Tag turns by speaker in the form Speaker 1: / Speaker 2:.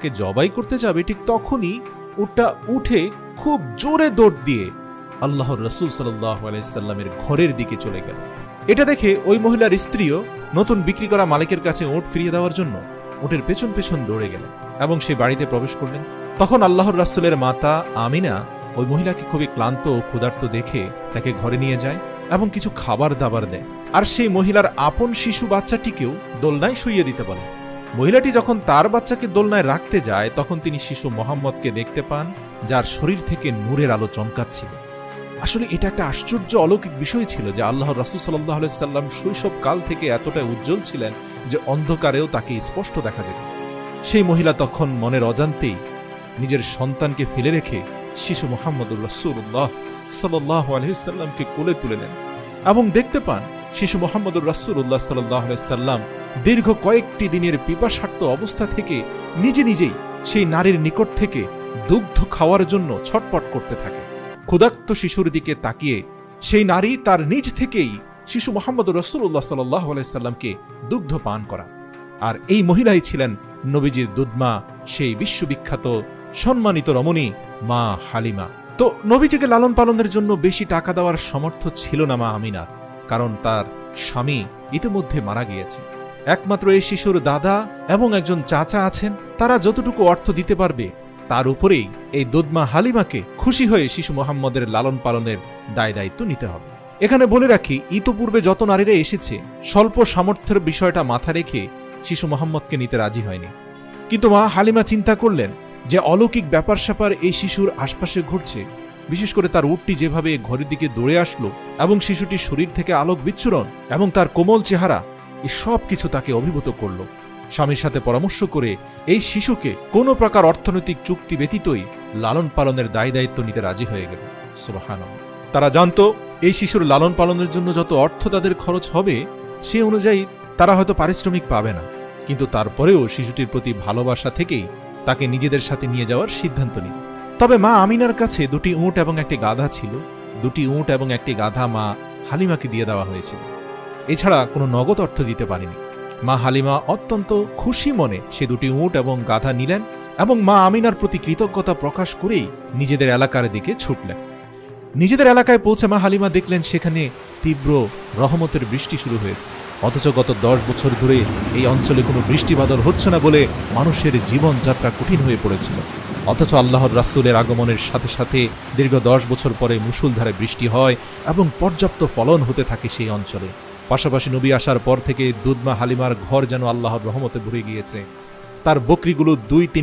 Speaker 1: উটটাকে জবাই করতে যাবে, ঠিক তখনই উটটা উঠে খুব জোরে দৌড় দিয়ে আল্লাহর রাসূল সাল্লাল্লাহু আলাইহি সাল্লামের ঘরের দিকে চলে গেল। এটা দেখে ওই মহিলার স্ত্রীও নতুন বিক্রি করা মালিকের কাছে উট ফিরিয়ে দেওয়ার জন্য উটের পেছন পেছন দৌড়ে গেলেন এবং সেই বাড়িতে প্রবেশ করলেন। তখন আল্লাহর রাসূলের মাতা আমিনা ওই মহিলাকে খুবই ক্লান্ত ও ক্ষুধার্ত দেখে তাকে ঘরে নিয়ে যায় এবং কিছু খাবার দাবার দেয়, আর সেই মহিলার আপন শিশু বাচ্চাটিকেও দোলনায় শুইয়ে দিতে বলে। মহিলাটি যখন তার বাচ্চাকে দোলনায় রাখতে যায় তখন তিনি শিশু মোহাম্মদকে দেখতে পান, যার শরীর থেকে নূরের আলো চমকাচ্ছিল। আসলে এটা একটা আশ্চর্য অলৌকিক বিষয় ছিল যে আল্লাহর রাসূল সাল্লাল্লাহু আলাইহি সাল্লাম শৈশব কাল থেকে এতটা উজ্জ্বল ছিলেন যে অন্ধকারেও তাকে স্পষ্ট দেখা যেত। সেই মহিলা তখন মনের অজান্তেই নিজের সন্তানকে ফেলে রেখে শিশু মুহাম্মদুর রাসূলুল্লাহ সাল্লাল্লাহু আলাইহি সাল্লামকে কোলে তুলে নেন এবং দেখতে পান শিশু মুহাম্মদুর রাসূলুল্লাহ সাল্লাল্লাহু আলাইহি সাল্লাম দীর্ঘ কয়েকটি দিনের পিপাসার্ত অবস্থা থেকে নিজে নিজেই সেই নারীর নিকট থেকে দুগ্ধ খাওয়ার জন্য ছটপট করতে থাকে। ক্ষুধার্ত শিশুর দিকে তাকিয়ে সেই নারী তার নিজ থেকেই শিশু মুহাম্মদুর রাসূলুল্লাহ সাল্লাল্লাহু আলাইহি সাল্লামকে দুগ্ধ পান করা। আর এই মহিলাই ছিলেন নবীজির দুধমা, সেই বিশ্ববিখ্যাত সম্মানিত রমণী মা হালিমা। তো নবীজিকে লালন পালনের জন্য বেশি টাকা দেওয়ার সামর্থ্য ছিল না মা আমিনার, কারণ তার স্বামী ইতিমধ্যে মারা গিয়েছে। একমাত্র এই শিশুর দাদা এবং একজন চাচা আছেন, তারা যতটুকু অর্থ দিতে পারবে তার উপরেই এই দুধমা হালিমাকে খুশি হয়ে শিশু মুহাম্মদের লালন পালনের দায় দায়িত্ব নিতে হবে। এখানে বলে রাখি, ইতোপূর্বে যত নারীরা এসেছে স্বল্প সামর্থ্যের বিষয়টা মাথা রেখে শিশু মুহাম্মদকে নিতে রাজি হয়নি, কিন্তু মা হালিমা চিন্তা করলেন যে অলৌকিক ব্যাপার স্যাপার এই শিশুর আশপাশে ঘটছে, বিশেষ করে তার উটটি যেভাবে ঘরের দিকে দৌড়ে আসলো এবং শিশুটির শরীর থেকে আলোক বিচ্ছুরণ এবং তার কোমল চেহারা, এই সব কিছু তাকে অভিভূত করল। স্বামীর সাথে পরামর্শ করে এই শিশুকে কোনো প্রকার অর্থনৈতিক চুক্তি ব্যতীতই লালন পালনের দায় দায়িত্ব নিতে রাজি হয়ে গেল। সুবহানাল্লাহ। তারা জানতো এই শিশুর লালন পালনের জন্য যত অর্থ তাদের খরচ হবে সে অনুযায়ী তারা হয়তো পারিশ্রমিক পাবে না, কিন্তু তারপরেও শিশুটির প্রতি ভালোবাসা থেকেই তাকে নিজেদের সাথে নিয়ে যাওয়ার সিদ্ধান্ত নিল। তবে মা আমিনার কাছে দুটি উট এবং একটি গাধা ছিল। দুটি উট এবং একটি গাধা মা হালিমাকে দিয়ে দেওয়া হয়েছিল, এছাড়া কোনো নগদ অর্থ দিতে পারেনি। মা হালিমা অত্যন্ত খুশি মনে সে দুটি উট এবং গাধা নিলেন এবং মা আমিনার প্রতি কৃতজ্ঞতা প্রকাশ করেই নিজেদের এলাকার দিকে ছুটলেন। নিজেদের এলাকায় পৌঁছে মা হালিমা দেখলেন সেখানে তীব্র রহমতের বৃষ্টি শুরু হয়েছে, অথচ গত 10 বছর ধরে এই অঞ্চলে কোনো বৃষ্টিবাদল হচ্ছে না বলে মানুষের জীবনযাত্রা কঠিন হয়ে পড়েছিল। অথচ আল্লাহর রাসূলের আগমনের সাথে সাথে দীর্ঘ 10 বছর পরে মুষলধারে বৃষ্টি হয় এবং পর্যাপ্ত ফলন হতে থাকে সেই অঞ্চলে। পাশাপাশি নবী আসার পর থেকে দুধমা হালিমার ঘর যেন আল্লাহর রহমতে ভরে গিয়েছে। তার বকরিগুলো 2-3